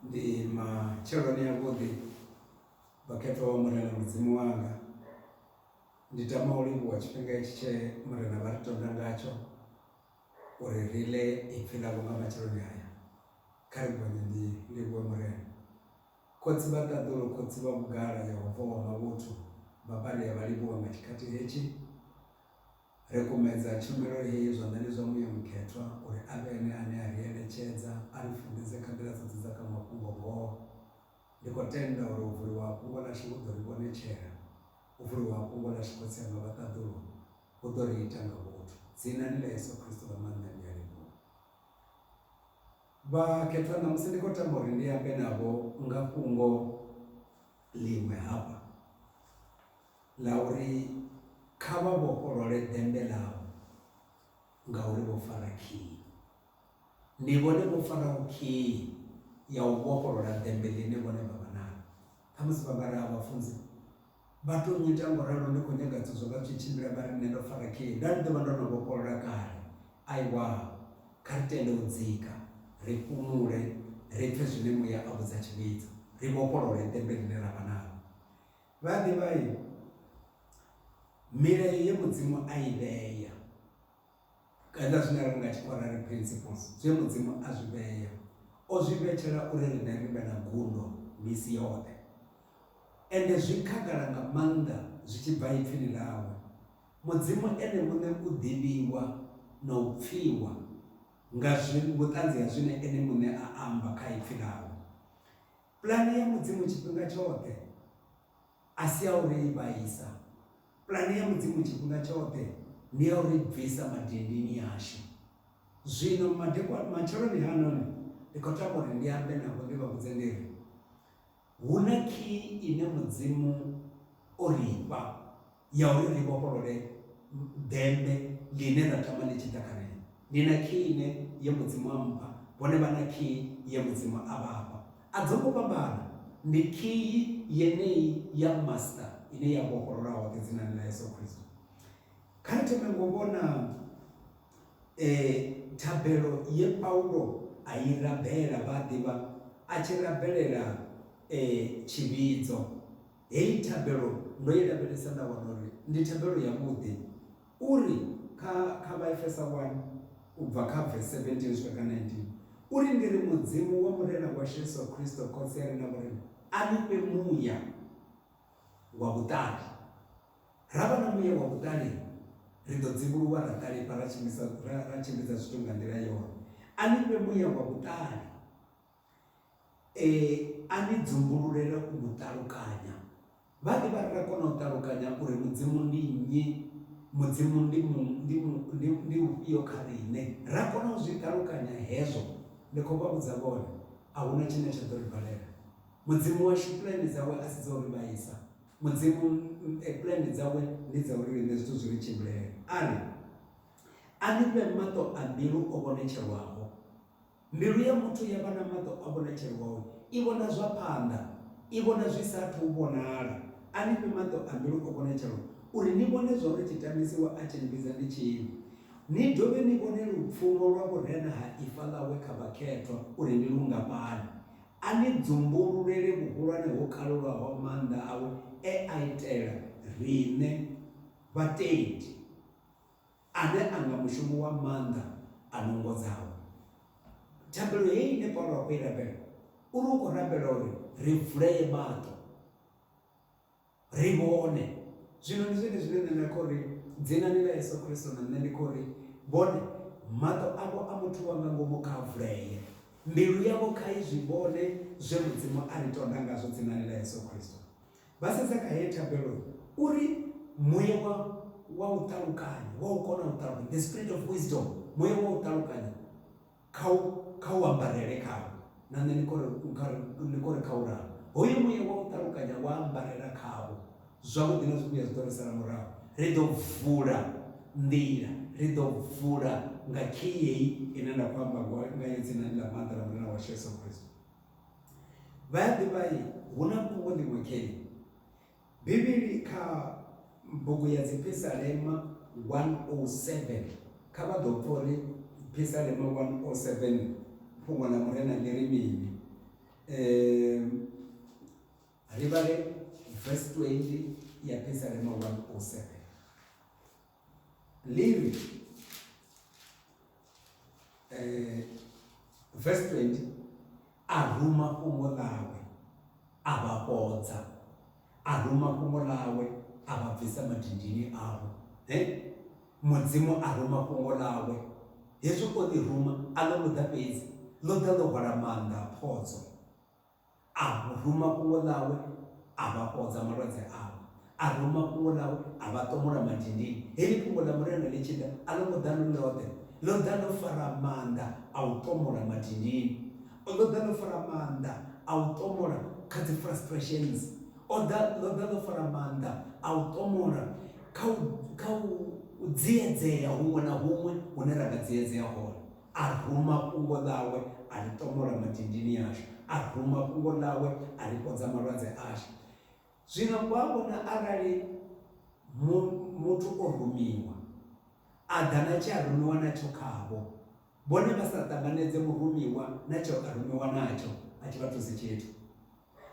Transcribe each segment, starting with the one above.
ndi macheloni avhuḓi vhakhetha wa murena mudzimu wanga. Ndi tama u livhuwa tshifhinga itshi tshe murena vha ri tonda ngatsho uri ri ḽe ipfhi ḽavho nga matsheloni haya. Kha ri gonye ndi livhuwe murena. Khotsi vha ṱaḓulo, khotsi vha vhugala ya u bva wa mavhuthu, vhabali ya vha livhuwa nga tshikhathi hetshi. Ri kumedza tshumelo heyi zwanḓani zwa muya mukhethwa uri avhe ene ane a ri eletshedza, a ri funḓedze kha nḓila dzoṱhe dza kha mafhungo ngoho. Ndi khou tenda uri u vuliwa ha fhungo ḽashu hu ḓo ri vhonetshela, u vuliwa ha fhungo ḽashu khotsi anga vha ṱaḓulo hu ḓo ri ita nga vhuthu. Dzinani ḽa Yesu Kristo nga maanḓa ndi a livhuwa. Vhakhethwa ṋamusi ndi khou tama uri ndi ambe navho nga fhungo ḽiṅwe hafha ḽa uri kha vha vhofholole dembe ḽavho ngauri vho fara khii. Ndi vhone vho faraho khii ya u vhofholola dembe ḽine vhone vha vha nalo. Ṱhamusi vha nga ri a vhafunzi vha tou nyita ngoralo ndi khou nyaga zwithu zwo vha zwi tshimbila vha ri nṋe ndo fara khii, nda ndi ḓo vha ndo no vhofholola kale. Aiwa, kha ri tende u dzika, ri fhumule, ri pfhe zwine muya a vhudza tshivhidzo, ri vhofholole dembe ḽine ra vha nalo. Vha ḓivhai, milayo ye mudzimu a i vhea kana zwine ri nga tshikora ri principles zwe mudzimu a zwi vhea, o zwi vhetshela uri riṋe ri vhe na gundo misi yoṱhe. Ende zwi khagala nga maanḓa zwi tshi bva ipfhini ḽawe. Mudzimu ene muṋe u ḓivhiwa na u pfhiwa nga vhuṱanzi ha zwine ene muṋe a amba kha ipfhi ḽawe. Pulani ya mudzimu tshifhinga tshoṱhe a si ya uri i vhaisa. Pulani ya mudzimu tshifhinga tshoṱhe ndi ya uri bvisa madindini yashu. Zwino matsheloni hanoni ndi khou tama uri ndi ambe navho ndi vha vhudze ndi ri hu na khii ine mudzimu o ri fha ya uri ri vhofholole dembe ḽine ra tama ḽi tshi ḓa kha riṋe. Ndi na khii ine ye mudzimu a mpha, vhone vha na khii ye mudzimu a vhafha. A dzo ngo fhambana, ndi khii yeneyi ya master ine ya vhofholola hoṱhe dzinani ḽa Yesu Kristo. Kha ri thome ngo vhona thabelo ye Paulo a i rabela, vha ḓivha a tshi rabelela tshivhidzo. Heyi thabelo ndo i lavhelesa nda wana uri ndi thabelo yavhuḓi uri kha vhaefesa 1 u bva kha verse 17 swika 19 uri ndi ri mudzimu wa murena wa Yesu Kristo khotsi ya rina vhorena a ni fhe muya wa vhuṱali. Ra vha na muya wa vhuṱali ri ḓo dzivhuluwa ra ṱalifha ra tshimbidza zwithu nga nḓila yone. A ni fhe muya wa vhuṱali, a ni dzumbululele u ṱalukanya. Vha ḓivha ra kona u ṱalukanya uri mudzimu ndi nnyi, mudzimu ndi ufhio kha riṋe. Ra kona u zwi ṱalukanya hezwo. Ndi khou vha vhudza vhone a huna tshine tsha ḓo ri balela. Mudzimu washu pulani dzawe a si dza uri vhaisa. Mudzimu pulani dzawe ndi dza uri riṋe zwithu zwi ri tshimbilele. Ari a ni fhe maṱo a mbilu o vhonetshelwaho. Mbilu ya muthu ya vha na maṱo a vhonetshelwaho, i vhona zwa phanḓa, i vhona zwi sathu vhonala. A ni fhe maṱo a mbilu o vhonetshelwaho uri ni vhone zwa uri tshitamisiwa a tshi mbidza ndi tshini. Ni dovhe ni vhone lupfumo lwa vhurena ha ifa ḽawe kha vhakhethwa uri ndi lungafhani. A ni dzumbululele vhuhulwane ho kalulaho maanḓa awe a itela riṋe vhatendi, ane a nga mushumo wa maanḓa a nungo dzawe. Thabelo heyi ine Paulo a khou i rabela uri u khou rabela uri ri vuleye maṱo ri vhone. Zwino ndi zwone zwine nṋe nda khou ri dzinani ḽa Yesu Kristo na nṋe ndi khou ri vhone maṱo avho a muthu wa nga ngomu kha vuleye, mbilu yavho kha i zwi vhone zwe mudzimu a ri tonda ngazwo dzinani ḽa Yesu Kristo. Vha sedza kha heyi thabelo uri muya wa u ṱalukanya, wa u kona u ṱalukanya, the spirit of wisdom, muya wa u ṱalukanya kha u ambarele khavho. Na nṋe ndi khou ri kha u ralo hoyu muya wa u ṱalukanya wa ambarela khavho zwavhuḓi na zwivhuya zwi ḓo ri sala murahu. Ri ḓo vula nḓila, ri ḓo vula nga khii heyi ine nda khou amba ngayo dzinani ḽa maanḓa ḽa murena wa Yesu Kristo. Vha ya ḓivhai, hu na fhungo ḽiṅwe khei Bivhili kha bugu ya dzi Psalm 107 kha vha ḓo pfha uri Psalm 107 fhungo ḽa murena ḽi ri mini. Rivale verse 20 ya pesa rema 107. Levi verse 20 aruma fungo lawe avapodza, aruma fungo lawe avabvisa madhindini avo. Mudzimu aruma fungo lawe hezvo odiruma alomuda pedzi loda lohwara manda apodzo, aruma fungo lawe avapodza marwadzi avo, aruma fungo lawe avatomora madhindini. Heri fungo lamurena lichida alomudano lode lodano fara manda automora madhindini, lodano fara manda automora kati frustrations, lodano fara manda automora kau udziedzeya humwe na humwe hune rakadziedzeya hone. Aruma fungo lawe aritomora madhindini asho, aruma fungo lawe aripodza marwadzi asho. Zvino kwavona arali mutu orumiwa adhana charumiwa nacho kavo, bone vasatanganedze murumiwa nacho arumiwa nacho achivatozi chetu.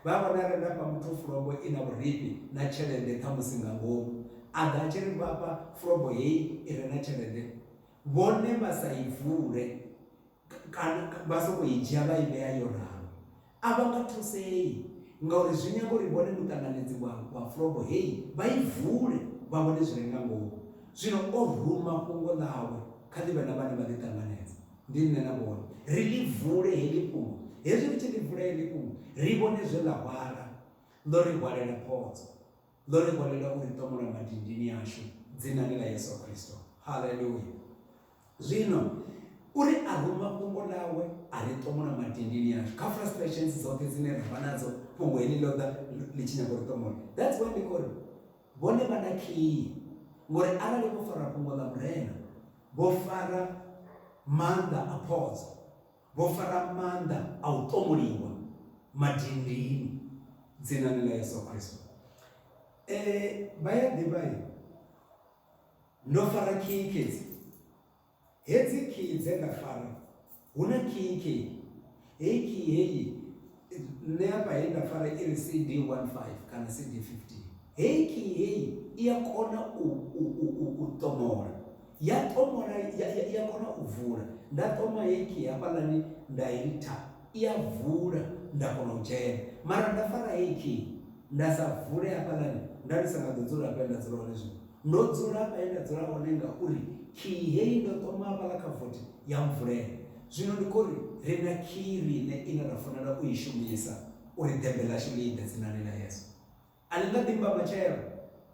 Vavona randapa mutu furobo ina uripi na cherende kamusingangomu ada achiri vapa furobo hei iri na cherende, vone vasaivhure kana vasokuijia vaiveya yoraro avangatosei ngauri zvinyangori vone mutanganidzi wa furobo hei vaivhure vavone zviringangomu. Zvino oruma fungo lawe kadiva navane valitanganedza ndinenavona rilivhure heli fungo, hezvi richilivhure heli fungo rivone zvelahwara lorihwarela podzo, lorihwarela uritomora madhindini asho dzinani rayesu kristu. Haleluya. Zvino uri aruma fungo lawe aritomora madhindini asho kafrustrations zote dzinerava nadzo fungo heli loda lichinyangoritomora. That's why ndikori vone vana khii ngori arali vofara fungo la murena vofara manda apodzo, vofara manda automoriwa madhindini dzinani rayesu kristu. Vayadivai ndofara khii kedzi, hedzi khii dzendafara huna khii kei, hei khii hei neapa hei ndafara iri CD15 kana CD15. Hei khii hei iyakona utomora, yatomora yakona uvhura. Ndatoma hei khii hapalani ndairita iyavhura ndakona uchena, mara ndafara hei khii ndasavhure hapalani ndarisangadodzura apa ndadzura nezvino ndodzura apa endadzura onenga uri khii hei ndotoma apa lakavhoti yamvhurera. Zvino ndikori rina khii rine inorafanira kuishumisa uri dembe lacho liinde dzinani rayesu. Alingadimba machero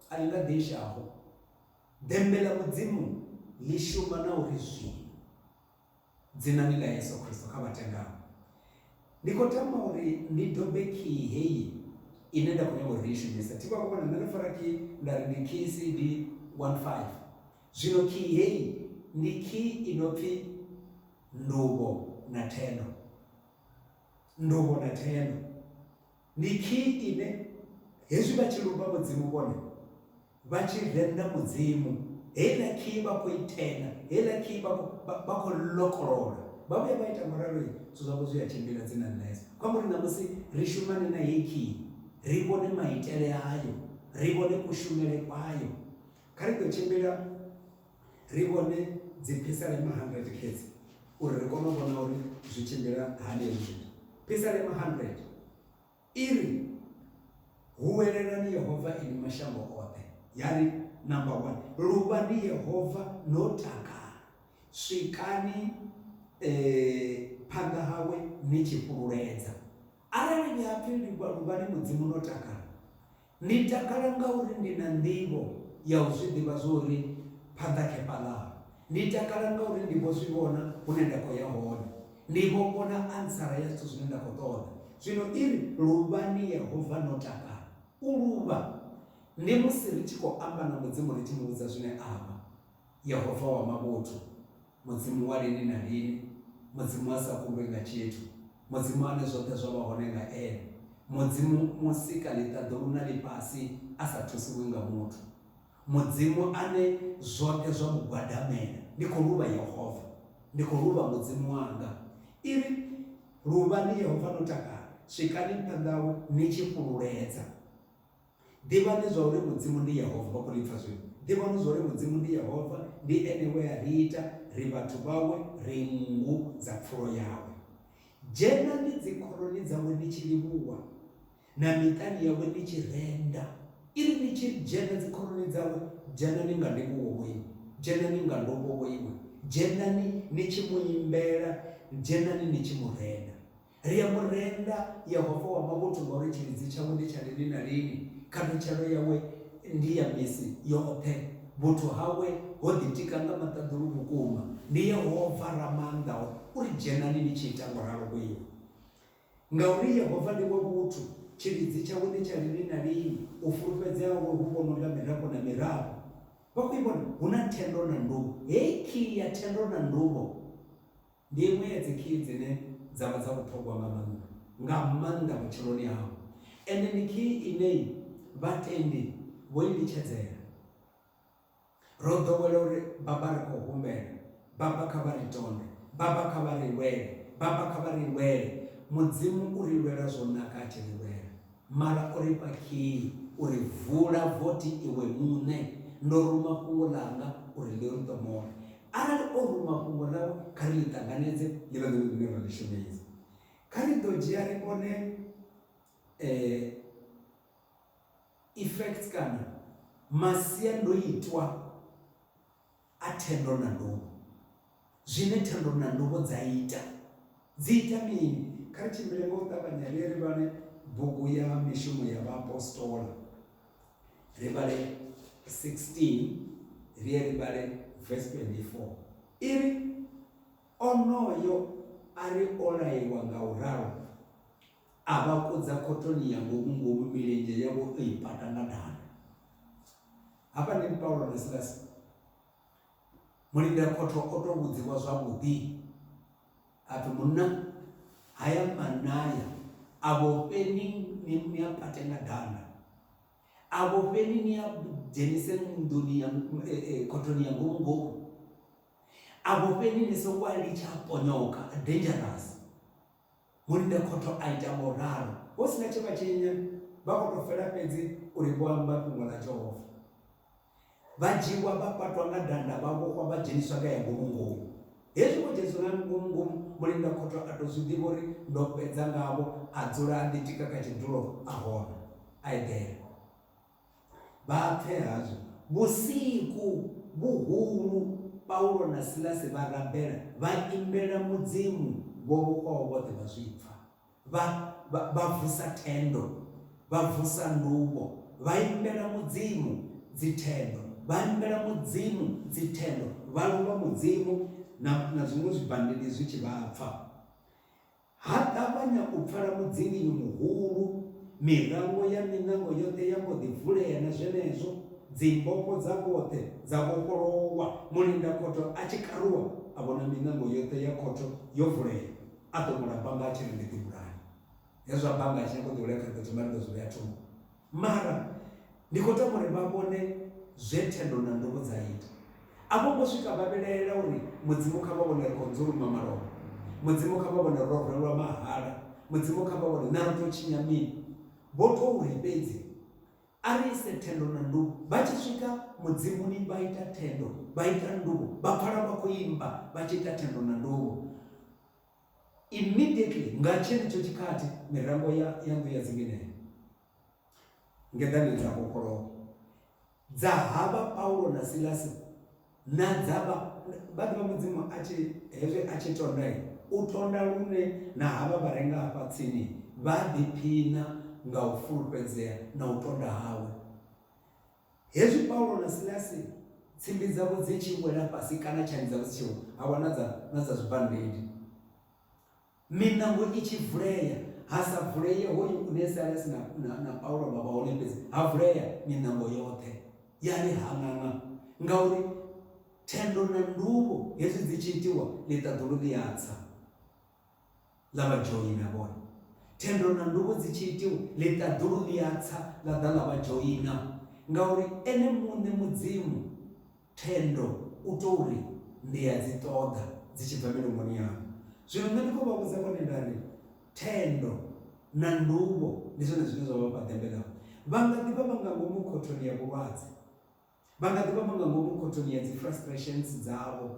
alingadishaho dembe la mudzimu lishuma na uri zvino dzinani rayesu kristu kavatengamo. Ndikotama uri ndidombe khii hei inenda kunyangorishumisa. Tikwakona ndanofara khii ndari ndi khii CD15. Zvino khii hei ndi khii inopfi nduvo na teno. Nduvo na teno ndi khii ine hezvi vachirumba mudzimu vone vachirenda mudzimu hela khii vakuitena, hela khii vakulokorora vavuya vaita mwararoi zvozvavo zviyachimbira dzinani rayesu. Kwamuri namusi rishumane nahei khii, rivone maitele ayo, rivone kushumire kwayo. Karigochimbira rivone dzipisa rema100 kedzi uri rikonobona uri zvichimbira hani yezvizvi. Pisa rema100 iri huwererani Yehovha ini mashango othe, yani number 1 ruvani Yehovha notakara, svikani panda hawe nichipururedza. Arali yapfirirwa ruvani mudzimu notakara, nitakara ngauri ndina ndivo yauzvidiva zvouri pandake palava, nitakara ngauri ndivozvivona kunendako yahona, ndivovona ansara yazvo zvinenda kutoda. Zvino iri ruvani Yehovha notakara uruva nemusi richikoamba namudzimu richimuudza zvine apa: Yehovha wamaboto, mudzimu warini narini, mudzimu asakumbwenga chetu, mudzimu ane zvote zvavahonenga ene, mudzimu musika litadhoruna lipasi asatusiwenga mutu, mudzimu ane zvote zvamugwadamena. Ndikoruva Yehovha, ndikoruva mudzimu wanga. Iri ruva ni Yehovha notakara. swikani phanḓa hawe ni tshi fhululedza. Ḓivhani zwa uri mudzimu ndi Yehova. Vha khou ḽi pfha zwino. Ḓivhani zwa uri mudzimu ndi Yehova, ndi ene we a ri ita, ri vhathu vhawe, ri nngu dza pfulo yawe. Dzhenani dzikhoroni dzawe ni tshi livhuwa, na miṱani yawe ni tshi renda. Iri ni tshi dzhena dzikhoroni dzawe, dzhenani nga ndivhuwo iwe, dzhenani nga ndovhowo iwe, dzhenani ni tshi muimbela, dzhenani ni tshi murenda. Ri ya murenda Yehova wa mavhuthu ngauri tshilidzi tshawe ndi tsha lini na lini, khanutshelo yawe ndi ya misi yoṱhe, vhuthu hawe ho ḓitika nga maṱaḓulu vhukuma. Ndi Yehova ra maanḓa uri dzhenani ni tshi ita ngoralo iwe, ngauri Yehova ndi wa vhuthu, tshilidzi tshawe ndi tsha lini na lini, u fulufhedzea hawe hu vhono ḽa mirafho na mirafho. Vha khou ivhona hu na thendo na nduvho. Hei khii ya thendo na nduvho ndi iṅwe ya dzi khii dzine dza vha dza vhuṱhogwa nga maanḓa vhutshiloni havho. Ende ndi khii ine vhatendi vho i litshedzela. Ro ḓowela uri baba ri khou humbela, baba kha vha ri tonde, baba kha vha ri lwele, baba kha vha ri lwele. Mudzimu u ri lwela zwo naka a tshi ri lwela, mara o ri fha khii uri vula vothi iwe muṋe. Ndo ruma fhungo ḽanga uri ḽi ri ṱomole. Arali o ruma fhungo ḽawe, kha ri ḽi ṱanganedze ḽi vha ḽi ḽine ra ḽi shumisa. Kha ri ḓo dzhia ri vhone effects kana masiandoitwa a thendo na nduvho, zwine thendo na nduvho dza ita. Dzi ita mini? Kha ri tshimbile nga u ṱavhanya ri vhale bugu ya mishumo ya vhaapostoli, ri vhale 16, ri vhale verse 24. Iri onoyo ari o laiwa nga u ralo, a vha kudza khotoni ya ngomu milenzhe yavho o i pata nga dana. Hafha ndi Paulo na Silas. Mulinda khotho o tou vhudziwa zwavhuḓi, a pfhi munna haya manaya avho fheni ni a pate nga dana, avho fheni ni a dzhenise nḓuni ya khotoni ya ngomu, avho fheni ni songo a litsha ponyoka, dangerous. Mulinda khotho a ita ngauralo, hu sina tshe vha tshinya, vha khou tou fela fhedzi uri vho amba fhungo ḽa Jehova. Vha dzhiwa vha patwa nga danda, vha vhofha, vha dzheniswa nga ya ngomu. Hezwi vho dzheniswa nga ngomu, mulinda khotho a tou zwi ḓivha uri ndo fhedza ngavho, a dzula a ḓitika kha tshidulo a hone, a eḓela. Vha pfe hazwo vhusiku vhuhulu, Paulo na Silasi vha rabela, vha imbela mudzimu vho vhofhaho vhoṱhe vha zwi pfa. Vha vusa thendo, vha vusa nduvho, vha imbela mudzimu dzithendo, vha imbela mudzimu dzithendo, vha lumba mudzimu na zwiṅwe zwibandeli zwi tshi vha pfa. Ha ṱavhanya u pfala mudzinginyi muhulu, mirango ya minango yoṱhe ya mbo ḓi vulea na zwenezwo, dzimbofho dza vhoṱhe dza vhofholowa. Mulinda khotho a tshi karuwa, a vhona minango yoṱhe ya khotho yo vulea, a ḓo mula bannga a tshi ri ndi ḓibulani. Hezwa bannga a tshi nyako ḓi ulea kha ḓo thoma ri ḓo zwi vhea thungo. Mara ndi khou tama uri vha vhone zwe thendo na nduvho dza ita. A vho ngo swika vha vhilaela uri mudzimu kha vha vhone ri khou dzuluma malofha, mudzimu kha vha vhone ro rwelwa mahala, mudzimu kha vha vhone na ri tou tshinya mini. Vho tou ri fhedzi a ri ise thendo na nduvho. Vha tshi swika mudzimuni vha ita thendo, vha ita nduvho, vha pfala vha khou imba vha tshi ita thendo na nduvho. Immediately nga tshenetsho tshikhathi mirango ya nnḓu ya dzingineyo ngeḓani dza vhofholowa dza havha Paulo na Silasi na dzavha vha ḓivha mudzimu hezwi a tshi tonda, u tonda lune na havha vha renga hafha tsini vha ḓiphina nga u fulufhedzea na u tonda hawe. Hezwi Paulo na Silasi tsimbi dzavho dzi tshi wela fhasi kana tshani dzavho dzi tshi hawa na dza zwibandedi, minango i tshi vulea, ha sa vuleye hoyu une Silasi na Paulo vha vha hone fhedzi, ha vulea minango yoṱhe ya ri hanganga. Ngauri thendo na nduvho hezwi dzi tshi itiwa ḽiṱaḓulu ḽi a tsa ḽa vha dzhoina vhone. Thendo na nduvho dzi tshi itiwa ḽiṱaḓulu ḽi a tsa ḽa ḓa ḽa vha dzhoina. Ngauri ene muṋe mudzimu thendo u tou ri ndi a dzi ṱoḓa dzi tshi bva milomoni yawe. Zwino nṋe ndi khou vha vhudza vhone nda ri thendo na nduvho ndi zwone zwine zwa vha dembe ḽavho. Vha nga ḓi vha nga ngomu khothoni ya vhulwadze, vha nga ḓi vha nga ngomu khothoni ya dzi frustrations dzavho,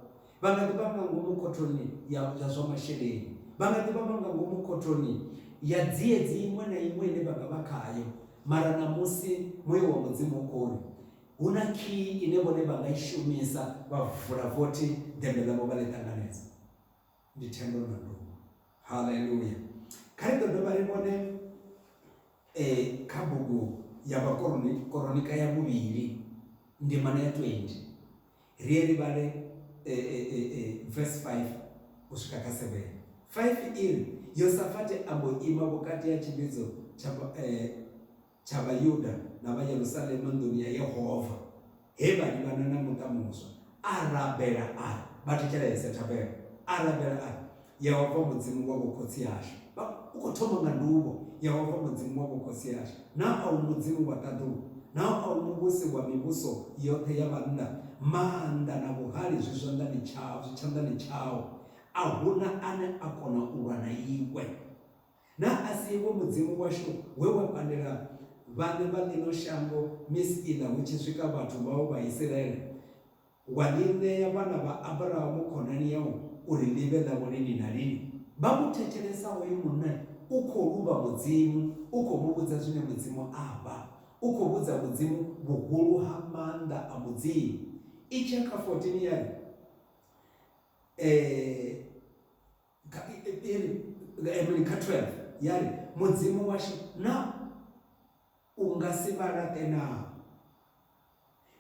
vha nga ḓi vha nga ngomu khothoni ya zwa masheleni, vha nga ḓi vha nga ngomu khothoni ya dziedzi iṅwe na iṅwe ine vha nga vha khayo. Mara na musi moyo wa Mudzimu u khou ri hu na khii ine vhone vha nga i shumisa vha vula vothi dembe ḽavho vha ḽi ṱanganedza. Ndi thendo na nduvho. Haleluya. Kha ri ḓo dovha ri vhone kha bugu ya Vhakoronika ya vhuvhili ndimana ya 20 ri ye ri vhale verse 5 u swika kha 7. 5 iri Yosafati ambo ima vhukati ha tshivhidzo tsha Vhayuda na vha Yerusalema nḓuni ya Yehova he vha livhana na muṱa muswa. Arabela ari vha thetshelese thabelo. Arabela ari Yehova Mudzimu wavho khotsi yashu. U khou thoma nga nduvho. Yehova Mudzimu wavho khotsi yashu. Na au Mudzimu wa ṱaḓulu, na au muvhusi wa mivhuso yoṱhe ya vhannḓa, maanḓa na vhuhali zwi tshanḓani tshau. A huna ane a kona u lwa na iwe. Na asi iwe Mudzimu washu we wa pandela vhaṋe vha ḽino shango misi iḽa hu tshi swika vhathu vhao vha Israele, wa ḽi ṋea vhana vha Abrahamu khonani yau uri ḽi vhe ḽavho lini na lini. Vha mu thetshelesa hoyu munna u khou luvha Mudzimu, u khou mu vhudza zwine Mudzimu amba, u khou vhudza Mudzimu vhuhulu ha maanḓa a Mudzimu. I tshi kha 14 yari kha 12 yari Mudzimu washu na u nga si vha laṱe na,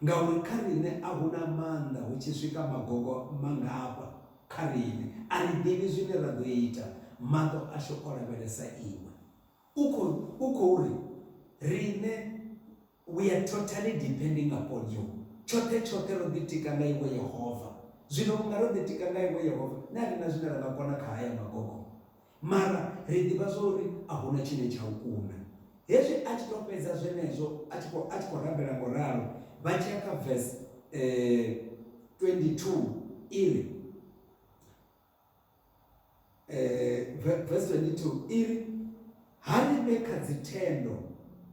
ngauri kha riṋe a huna maanḓa hu tshi swika magogo mangafha kha riṋe. A ri ḓivhi zwine ra ḓo ita, maṱo ashu o lavhelesa iwe. U khou ri riṋe we are totally depending upon you. Tshoṱhe ro ḓitika nga iwe Yehova. Zwino u nga ro ḓitika nga iwe Yehova, na ri na zwine ra nga kona kha haya magogo, mara ri ḓivha zwo ri a huna tshine tsha u kuna. Hezwi a tshi tou fhedza zwenezwo a tshi khou rabela ngoralo, vha tshi ya kha verse 22 iri verse 22 iri ha ri vhe kha dzithendo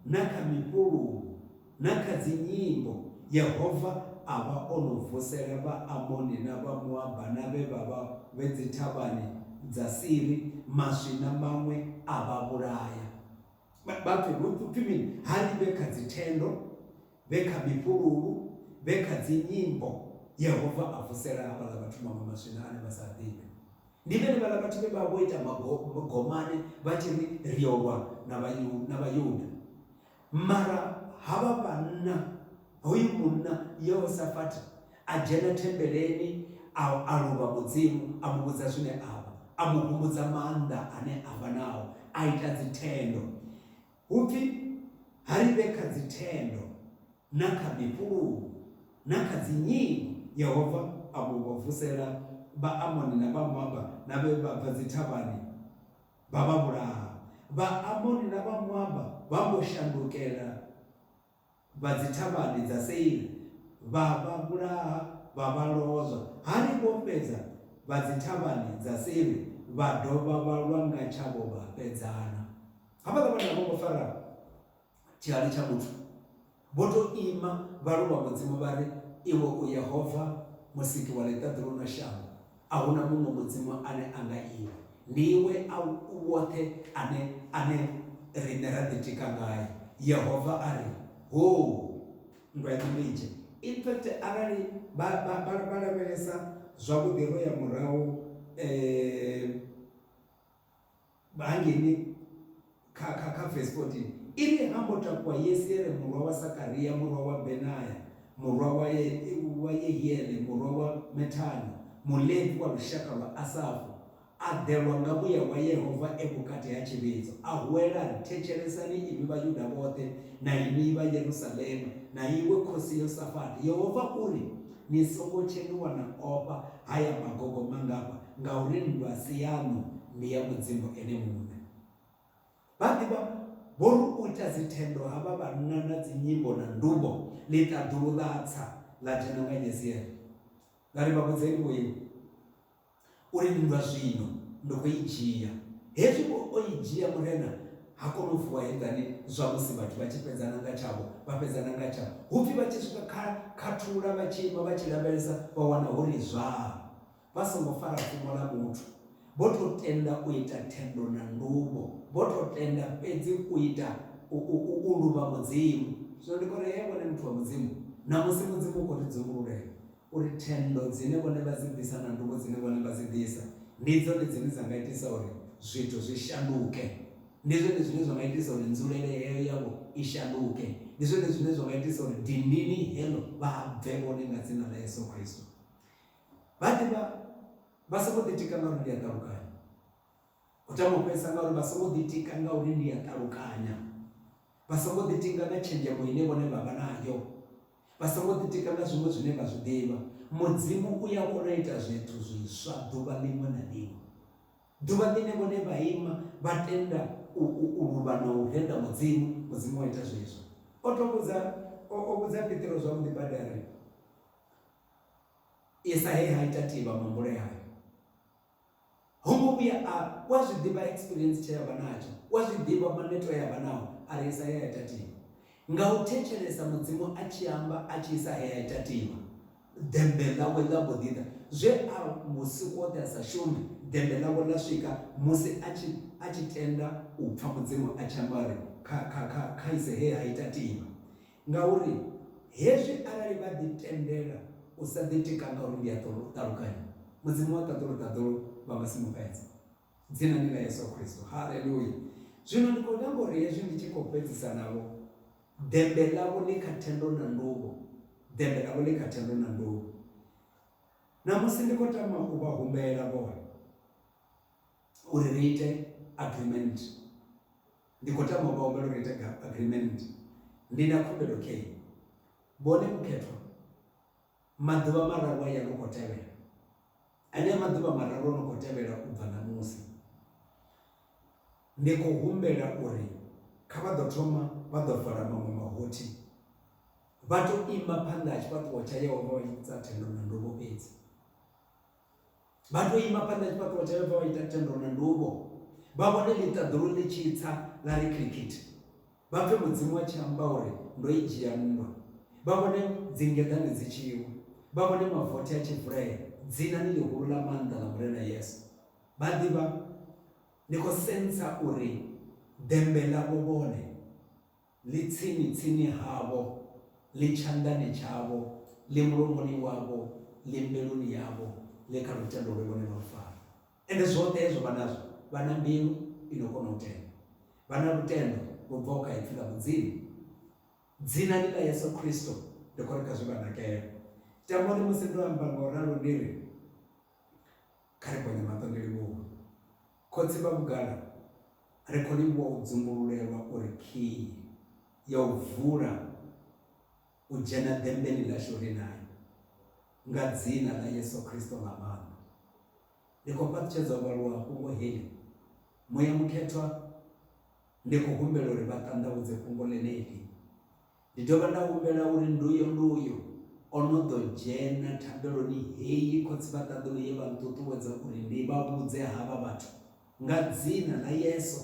na kha mifhululu na kha dzinyimbo Yehova a vha o no vusela vha Amoni na vha Moaba na vhe vha vha vhe dzi thavhani dza Siri, maswi na maṅwe a vha vhulaya. Bapfi mini? Ha ri vhe kha dzithendo, vhe kha mifhululu, vhe kha dzinyimbo Yehova a vusela havhaḽa vhathu maṅwe maswi na ane vha sa ḓivhe. Ndi vhene vhaḽa vhathu vhe vha vho ita magomane vha tshi ri ri yo lwa na Vhayuda. Mara havha vhanna, hoyu munna Yehosafati a dzhena thembeleni a luvha Mudzimu, a mu vhudza zwine avha, a mu humbudza maanḓa ane avha nao, a ita dzithendo. Hupfi ha ri vhe kha dzithendo na kha mifhululu na kha dzinyimbo Yehova a mu vusela vha Amoni na vha Moaba na vhe vha bva dzi thavhani vha vha vhulaha. Vha Amoni na vha Moaba vha mbo shandukela vha dzi thavhani dza Seiri, vha vha vhulaha vha vha lozwa. Ha ri vho fhedza vha dzi thavhani dza Seiri vha dovha vha lwa nga tshavho vha fhedzana. Havhaḽa vhana vho ngo fara tshihali tsha muthu, vho to ima vha luvha Mudzimu vha ri iwe u Yehova musiki wa ḽiṱaḓulu na shango, a huna muṅwe Mudzimu ane a nga iwe. Ndi iwe a woṱhe ane riṋe ra ḓitika ngaye. Yehova a ri ho nndwa ya ḓimbedzhe. In fact arali vha lavhelesa zwavhuḓi ro ya murahu hangeni kha verse 14 iri hambo takuwa Yesiere murwa wa Sakariya, murwa wa Benaya, murwa wa Yehieli, murwa wa Metani, mulevi wa lushaka lwa Asafu, a ḓelwa nga muya wa Yehova vhukati ha tshivhidzo. A huwelani, thetshelesani imi Vhayuda vhoṱhe na imi vha Yerusalema na iwe khosi Yosafati. Yehova uri ni songo tsheniwa na ofha haya magogo mangafha, ngauri nndwa si yaṋu, ndi ya Mudzimu ene muṋe. Vha ḓivha vho ri u ita dzithendo havha vhanna na dzinyimbo na ndumbo, ḽiṱaḓulu ḽa tsa ḽa dzhena nga Yesiere. Nga ri vha vhudzeni vhoiwe uri nndwa zwino ndi khou i dzhia. Hezwi o i dzhia murena, ha kona u vuwa hedani zwa musi vhathu vha tshi fhedzana nga tshavho vha fhedzana nga tshavho hupfi vha tshi swika khathula vha tshi ima vha tshi lavhelesa vha wana huri zwa vha songo fara pfumo la muthu vho to tenda u ita thendo na nduvho vho to tenda fhedzi u ita u luvha mudzimu. Zwino ndi kone vhone muthu wa mudzimu na musi mudzimu u khou ri dzumbululela uri thendo dzine vhone vha dzi ḓisa na nduvho dzine vhone vha dzi ḓisa ndi dzone dzine dza nga itisa uri zwithu zwi shanduke. Ndi zwone zwine zwa nga itisa uri nzulele heyo yavho i shanduke. Ndi zwone zwine zwa nga itisa uri dindini heḽo vha bve vhone nga dzina la Yesu Kristo. Vha songo ḓitika ngauri ndi a ṱalukanya. U tama u fhedzisa ngauri vha songo ḓitika ngauri ndi a ṱalukanya. Vha songo ḓitika nga tshenzhemo ine vhone vha vha nayo. Vha songo ḓitika nga zwiṅwe zwine vha zwi ḓivha. Mudzimu u ya kona u ita zwithu zwiswa ḓuvha ḽiṅwe na ḽiṅwe. Ḓuvha ḽine vhone vha ima vha tenda u luvha na u renda mudzimu wa ita zwezwo. O vhudza Petero zwavhuḓi badi a ri isa he ha ita tivha mahumbule hayo. Ho ngo vhuya wa zwi ḓivha experience tshe ya vha natsho, wa zwi ḓivha maneto ya vha nao, a ri isa he ha ita tivha. Nga u thetshelesa mudzimu a tshi amba a tshi isa he ha ita tivha, dembe ḽawe ḽa mbo ḓi ḓa. Zwe a vhusiku woṱhe a sa shume, dembe ḽawe ḽa swika musi a tshi tenda u pfha mudzimu a tshi amba ri kha ise he ha ita tivha. Ngauri hezwi arali vha ḓi tendela u sa ḓitika ngauri ndi a ṱalukanya, mudzimu wa ṱaḓulu vha nga si mu fhedze. Dzina ndi la Yesu Kristo. Haleluya. Zwino ndi khou tamba uri hezwi ndi tshi khou fhedzisa navho, dembe ḽavho ḽi kha thendo na nduvho, dembe ḽavho ḽi kha thendo na nduvho. Namusi ndi khou tama u vha humbela vhone uri ri ite agreement. Ndi khou tama u vha humbela uri ri ite agreement. Ndi na khumbelo khii vhone mukhethwa maḓuvha mararu a ya no khou tevhela. Ane maḓuvha mararu no khou tevhela u bva namusi. Ndi khou humbela uri kha vha ḓo thoma vha ḓo vala maṅwe mahothi, vha to ima phanḓa ha tshifhaṱuwo tsha Yehova vha ita thendo na nduvho fhedzi. Vha to ima phanḓa ha tshifhaṱuwo tsha Yehova vha ita thendo na nduvho. Vha vhone ḽiṱaḓulu ḽi tshi tsa ḽa ri khirikhithi. Vha pfe mudzimu wa tshi amba uri ndo i dzhia nndwa. Vha vhone dzingeḓane dzi tshi wa. Vha vhone mavothi a tshi vulea. Dzina ni ḽihulu ḽa maanḓa ḽa murena Yesu. Vha ḓivha ndi khou sensa uri dembe ḽavho vhone ḽi tsini havho, ḽi tshanḓani tshavho, ḽi mulomoni wavho, ḽi mbiluni yavho, ḽi kha lutendo lwe vhone vha fara. Ende zwoṱhe hezwo vha nazwo, vha na mbilu ino kona u tenda, vha na lutendo lu bvaho kha ipfhi ḽa mudzimu. Dzina ni ḽa Yesu Kristo ndi khou ri kha zwi vha nakela. Tamba uri musi ndo amba nga u ralo ndi ri kha ri gonye maṱo ndi livhuwa. Khotsi vha vhugala ri khou livhuwa u dzumbululelwa uri khii ya u vula u dzhena dembeni ḽashu ri nayo nga dzina ḽa Yesu Kristo nga maanḓa. Ndi khou fhaṱutshedza vhaaluwa fhungo heḽi, muya mukhethwa ndi khou humbela uri vha ṱanḓavhudze fhungo ḽeneḽi. Ndi dovha nda humbela uri nduyo o no ḓo dzhena thambeloni heyi khotsi vha ṱaḓulu ye vha nṱuṱuwedza uri ndi vha vhudze havha vhathu nga dzina ḽa Yesu,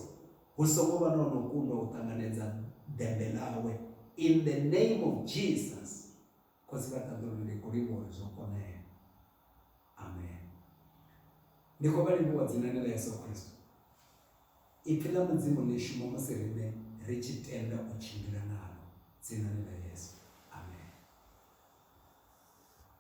hu songo vha na no kundwa u ṱanganedza dembe ḽawe. In the name of Jesus, khotsi vha ṱaḓulu ndi khou livhuwa zwo konea. Amen. Ndi khou vha livhuwa dzinani ḽa Yesu Kristo. Ipfhi ḽa mudzimu ḽi shuma musi riṋe ri tshi tenda u tshimbila nayo.